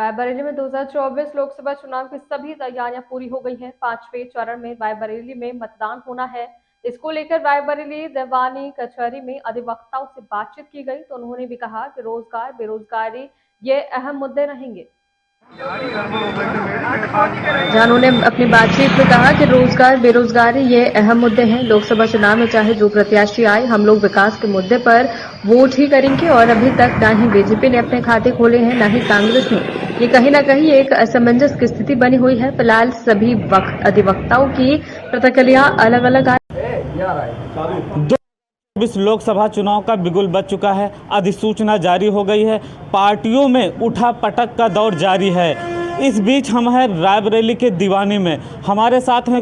रायबरेली में 2024 लोकसभा चुनाव की सभी तैयारियां पूरी हो गई हैं। 5वें चरण में रायबरेली में मतदान होना है। इसको लेकर रायबरेली दीवानी कचहरी में अधिवक्ताओं से बातचीत की गई तो उन्होंने भी कहा कि रोजगार, बेरोजगारी ये अहम मुद्दे रहेंगे। जहां उन्होंने अपनी बातचीत में कहा कि रोजगार, बेरोजगारी ये अहम मुद्दे हैं। लोकसभा चुनाव में चाहे जो प्रत्याशी आए, हम लोग विकास के मुद्दे पर वोट ही करेंगे और अभी तक ना ही बीजेपी ने अपने खाते खोले हैं, ना ही कांग्रेस ने। ये कहीं ना कहीं एक असमंजस की स्थिति बनी हुई है। फिलहाल सभी अधिवक्ताओं की प्रतिक्रिया अलग अलग आई। 2024 लोकसभा चुनाव का बिगुल बज चुका है। अधिसूचना जारी हो गई है। पार्टियों में उठा पटक का दौर जारी है। इस बीच हम हैं रायबरेली के दीवानी में। हमारे साथ हैं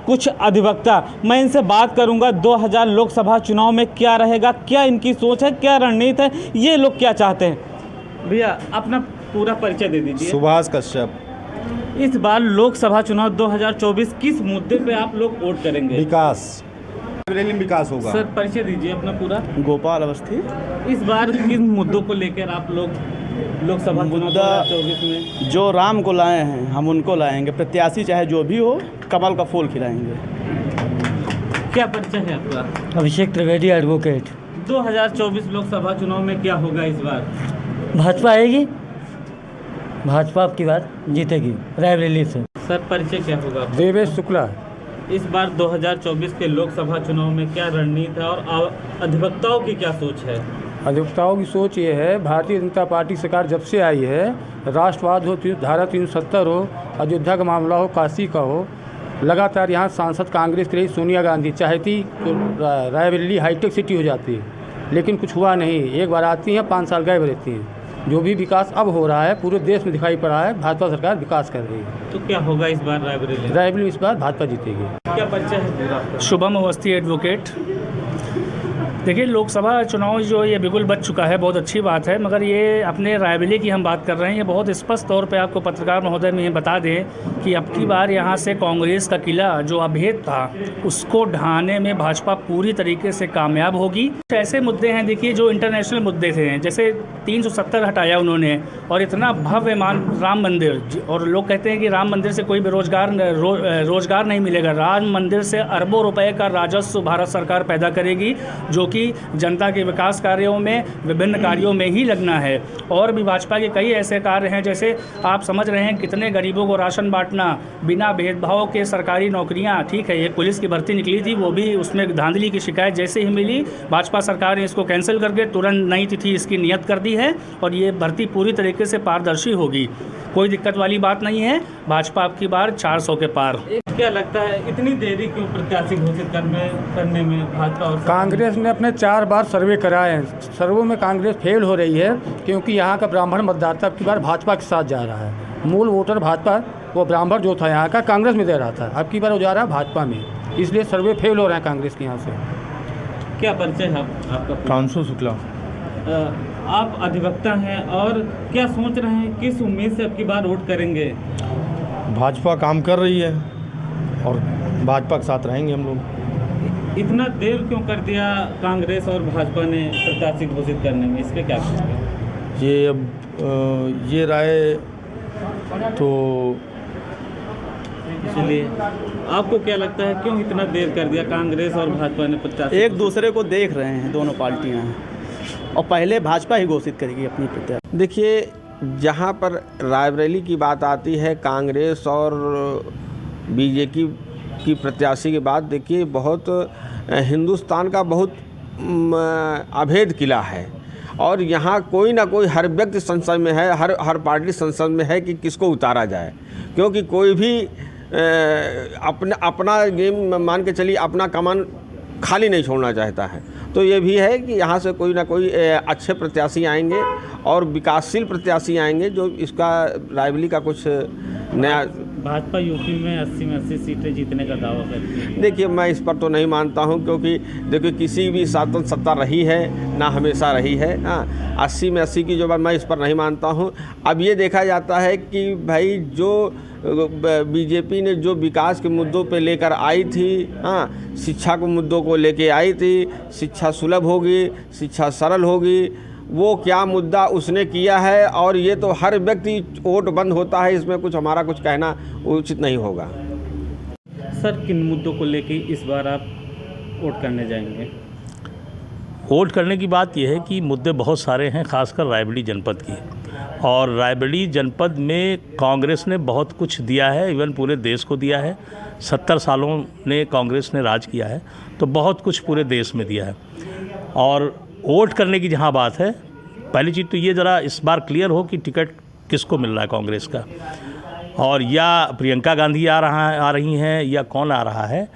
कुछ अधिवक्ता। मैं इनसे बात करूंगा 2000 लोकसभा चुनाव में क्या रहेगा, क्या इनकी सोच है, क्या रणनीति है, ये लोग क्या चाहते हैं। भैया अपना पूरा परिचय दे दीजिए। सुभाष कश्यप। इस बार लोकसभा चुनाव 2024 किस मुद्दे पे आप लोग वोट करेंगे? विकास, रायबरेली में विकास होगा। सर परिचय दीजिए अपना पूरा। गोपाल अवस्थी। इस बार किन मुद्दों को लेकर आप लोग लोकसभा चुनाव 2024 में? जो राम को लाए हैं हम उनको लाएंगे। प्रत्याशी चाहे जो भी हो, कमल का फूल खिलाएंगे। क्या परिचय है आपका? अभिषेक त्रिवेदी, एडवोकेट। 2024 लोकसभा चुनाव में क्या होगा इस बार? भाजपा आएगी, भाजपा की बात जीतेगी रायबरेली से। सर परिचय क्या होगा? देवेश शुक्ला। इस बार 2024 के लोकसभा चुनाव में क्या रणनीति है और अधिवक्ताओं की क्या सोच है? अधिवक्ताओं की सोच ये है, भारतीय जनता पार्टी सरकार जब से आई है, राष्ट्रवाद हो, धारा 370 हो, अयोध्या का मामला हो, काशी का हो, लगातार यहाँ सांसद कांग्रेस की रही सोनिया गांधी चाहती तो रायबरेली हाईटेक सिटी हो जाती है, लेकिन कुछ हुआ नहीं। एक बार आती हैं, 5 साल गायब रहती हैं। जो भी विकास अब हो रहा है पूरे देश में दिखाई पड़ा है, भाजपा सरकार विकास कर रही है। तो क्या होगा इस बार रायबरेली? रायबरेली इस बार भाजपा जीतेगी। क्या परिचय है पूरा? शुभम अवस्थी, एडवोकेट। देखिए, लोकसभा चुनाव जो ये बिगुल बच चुका है, बहुत अच्छी बात है, मगर ये अपने रायबरेली की हम बात कर रहे हैं। ये बहुत स्पष्ट तौर पे आपको पत्रकार महोदय में ये बता दें कि अब की बार यहाँ से कांग्रेस का किला जो अभेद था उसको ढहाने में भाजपा पूरी तरीके से कामयाब होगी। ऐसे मुद्दे हैं, देखिए, जो इंटरनेशनल मुद्दे थे, जैसे 370 हटाया उन्होंने और इतना भव्य राम मंदिर, और लोग कहते हैं कि राम मंदिर से कोई बेरोजगार रोजगार नहीं मिलेगा। राम मंदिर से अरबों रुपए का राजस्व भारत सरकार पैदा करेगी, जो कि जनता के विकास कार्यों में, विभिन्न कार्यों में ही लगना है। और भी भाजपा के कई ऐसे कार्य हैं, जैसे आप समझ रहे हैं कितने गरीबों को राशन बांटना, बिना भेदभाव के सरकारी नौकरियां। ठीक है, ये पुलिस की भर्ती निकली थी, वो भी उसमें धांधली की शिकायत जैसे ही मिली, भाजपा सरकार ने इसको कैंसिल करके तुरंत नई तिथि इसकी नियत कर दी है और ये भर्ती पूरी तरीके से पारदर्शी होगी। कोई दिक्कत वाली बात नहीं है। भाजपा अब की बार 400 के पार। क्या लगता है इतनी देरी क्यों प्रत्याशी घोषित करने में भाजपा और कांग्रेस ने अपने 4 बार सर्वे कराए हैं, सर्वों में कांग्रेस फेल हो रही है, क्योंकि यहाँ का ब्राह्मण मतदाता अब की बार भाजपा के साथ जा रहा है। मूल वोटर भाजपा, वो ब्राह्मण जो था यहाँ का कांग्रेस में दे रहा था, अब की बार वो जा रहा है भाजपा में, इसलिए सर्वे फेल हो रहे हैं कांग्रेस के यहाँ से। क्या परिचय है आपका? कांसु शुक्ला। आप अधिवक्ता हैं और क्या सोच रहे हैं, किस उम्मीद से अब की बार वोट करेंगे? भाजपा काम कर रही है और भाजपा के साथ रहेंगे हम लोग। इतना देर क्यों कर दिया कांग्रेस और भाजपा ने प्रत्याशी घोषित करने में, इसके क्या कहेंगे? ये अब ये राय तो इसलिए आपको क्या लगता है क्यों इतना देर कर दिया कांग्रेस और भाजपा ने प्रत्याशी? एक दूसरे को देख रहे हैं दोनों पार्टियां हैं, और पहले भाजपा ही घोषित करेगी अपनी प्रत्याशी। देखिए, जहाँ पर रायबरेली की बात आती है, कांग्रेस और बीजेपी की प्रत्याशी की बात, देखिए, बहुत हिंदुस्तान का बहुत अभेद किला है और यहाँ कोई ना कोई, हर व्यक्ति संसद में है, हर पार्टी संसद में है कि किसको उतारा जाए, क्योंकि कोई भी अपना गेम मान के चलिए, अपना कमान खाली नहीं छोड़ना चाहता है। तो ये भी है कि यहाँ से कोई ना कोई अच्छे प्रत्याशी आएंगे और विकासशील प्रत्याशी आएंगे, जो इसका रायबरेली का कुछ नया। भाजपा यूपी में 80 में 80 सीटें जीतने का दावा करती है। देखिए, मैं इस पर तो नहीं मानता हूं, क्योंकि देखिए किसी भी शासन सत्ता रही है ना, हमेशा रही है। 80 में 80 की जो बात, मैं इस पर नहीं मानता हूं। अब ये देखा जाता है कि भाई जो बीजेपी ने जो विकास के मुद्दों पे लेकर आई थी, शिक्षा के मुद्दों को लेके आई थी, शिक्षा सुलभ होगी, शिक्षा सरल होगी वो क्या मुद्दा उसने किया है, और ये तो हर व्यक्ति वोट बंद होता है, इसमें कुछ हमारा कुछ कहना उचित नहीं होगा। सर, किन मुद्दों को लेके इस बार आप वोट करने जाएंगे? वोट करने की बात यह है कि मुद्दे बहुत सारे हैं, खासकर रायबरेली जनपद की। और रायबरेली जनपद में कांग्रेस ने बहुत कुछ दिया है, इवन पूरे देश को दिया है। 70 सालों ने कांग्रेस ने राज किया है, तो बहुत कुछ पूरे देश में दिया है। और वोट करने की जहाँ बात है, पहली चीज़ तो ये ज़रा इस बार क्लियर हो कि टिकट किसको मिल रहा है कांग्रेस का, और या प्रियंका गांधी आ रही हैं या कौन आ रहा है।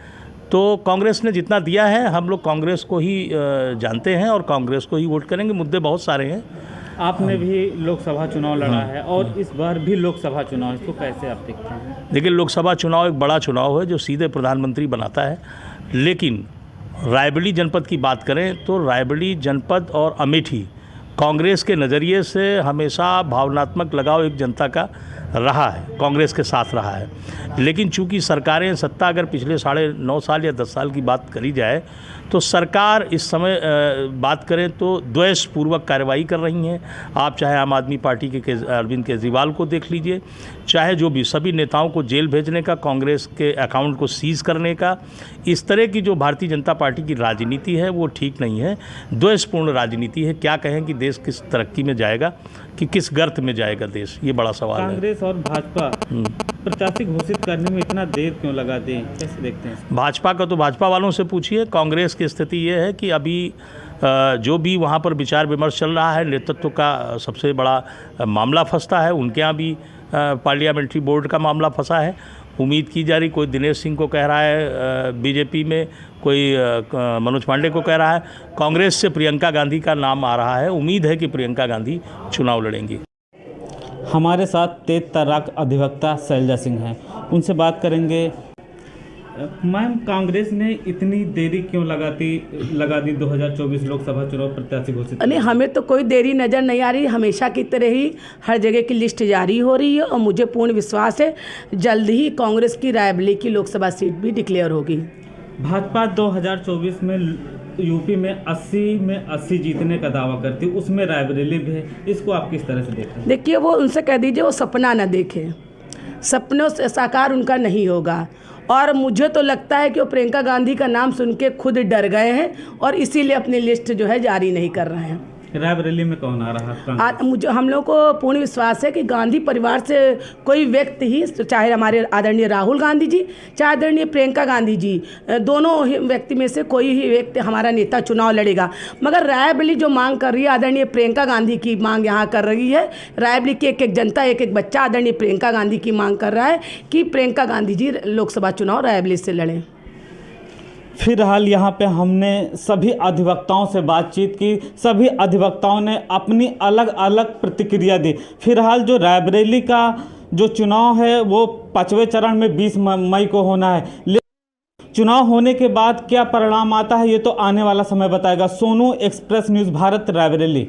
तो कांग्रेस ने जितना दिया है, हम लोग कांग्रेस को ही जानते हैं और कांग्रेस को ही वोट करेंगे। मुद्दे बहुत सारे हैं। आपने भी लोकसभा चुनाव लड़ा है और इस बार भी लोकसभा चुनाव, इसको कैसे आप देखते हैं? देखिए, लोकसभा चुनाव एक बड़ा चुनाव है जो सीधे प्रधानमंत्री बनाता है। लेकिन रायबरेली जनपद की बात करें तो रायबरेली जनपद और अमेठी कांग्रेस के नज़रिए से हमेशा भावनात्मक लगाव एक जनता का रहा है, कांग्रेस के साथ रहा है। लेकिन चूंकि सरकारें सत्ता अगर पिछले 9.5 साल या 10 साल की बात करी जाए तो सरकार इस समय बात करें तो द्वेषपूर्वक कार्रवाई कर रही हैं। आप चाहे आम आदमी पार्टी के अरविंद केजरीवाल को देख लीजिए, चाहे जो भी सभी नेताओं को जेल भेजने का, कांग्रेस के अकाउंट को सीज करने का, इस तरह की जो भारतीय जनता पार्टी की राजनीति है वो ठीक नहीं है, द्वेषपूर्ण राजनीति है। क्या कहें कि देश किस तरक्की में जाएगा, कि किस गर्त में जाएगा देश, ये बड़ा सवाल है। कांग्रेस और भाजपा प्रत्याशी घोषित करने में इतना देर क्यों लगाते हैं, कैसे देखते हैं? भाजपा का तो भाजपा वालों से पूछिए। कांग्रेस की स्थिति ये है कि अभी जो भी वहाँ पर विचार विमर्श चल रहा है, नेतृत्व का सबसे बड़ा मामला फंसता है। उनके यहाँ भी पार्लियामेंट्री बोर्ड का मामला फंसा है। उम्मीद की जा रही, कोई दिनेश सिंह को कह रहा है बीजेपी में, कोई मनोज पांडे को कह रहा है, कांग्रेस से प्रियंका गांधी का नाम आ रहा है। उम्मीद है कि प्रियंका गांधी चुनाव लड़ेंगी। हमारे साथ तेज तर्राक अधिवक्ता शैलजा सिंह हैं, उनसे बात करेंगे। मैम, कांग्रेस ने इतनी देरी क्यों लगा दी 2024 लोकसभा चुनाव प्रत्याशी घोषित? नहीं, हमें तो कोई देरी नज़र नहीं आ रही। हमेशा की तरह ही हर जगह की लिस्ट जारी हो रही है और मुझे पूर्ण विश्वास है जल्द ही कांग्रेस की रायबरेली की लोकसभा सीट भी डिक्लेयर होगी। भाजपा 2024 में यूपी में 80 जीतने का दावा करती, उसमें रायबरेली भी है। इसको आप किस तरह से देखते हैं? देखिए, वो उनसे कह दीजिए वो सपना न देखें, सपनों से साकार उनका नहीं होगा। और मुझे तो लगता है कि वो प्रियंका गांधी का नाम सुन के खुद डर गए हैं और इसीलिए अपनी लिस्ट जो है जारी नहीं कर रहे हैं। रायबरेली में कौन आ रहा है? मुझे हम लोग को पूर्ण विश्वास है कि गांधी परिवार से कोई व्यक्ति ही, चाहे हमारे आदरणीय राहुल गांधी जी, चाहे आदरणीय प्रियंका गांधी जी, दोनों ही व्यक्ति में से कोई ही व्यक्ति हमारा नेता चुनाव लड़ेगा। मगर रायबरेली जो मांग कर रही है, आदरणीय प्रियंका गांधी की मांग यहाँ कर रही है। रायबरेली की एक जनता, एक बच्चा आदरणीय प्रियंका गांधी की मांग कर रहा है कि प्रियंका गांधी जी लोकसभा चुनाव रायबरेली से लड़ें। फिलहाल यहाँ पे हमने सभी अधिवक्ताओं से बातचीत की, सभी अधिवक्ताओं ने अपनी अलग अलग प्रतिक्रिया दी। फिलहाल जो रायबरेली का जो चुनाव है वो 5वें चरण में 20 मई को होना है। चुनाव होने के बाद क्या परिणाम आता है ये तो आने वाला समय बताएगा। Sonu, express news Bharat, Raebareli.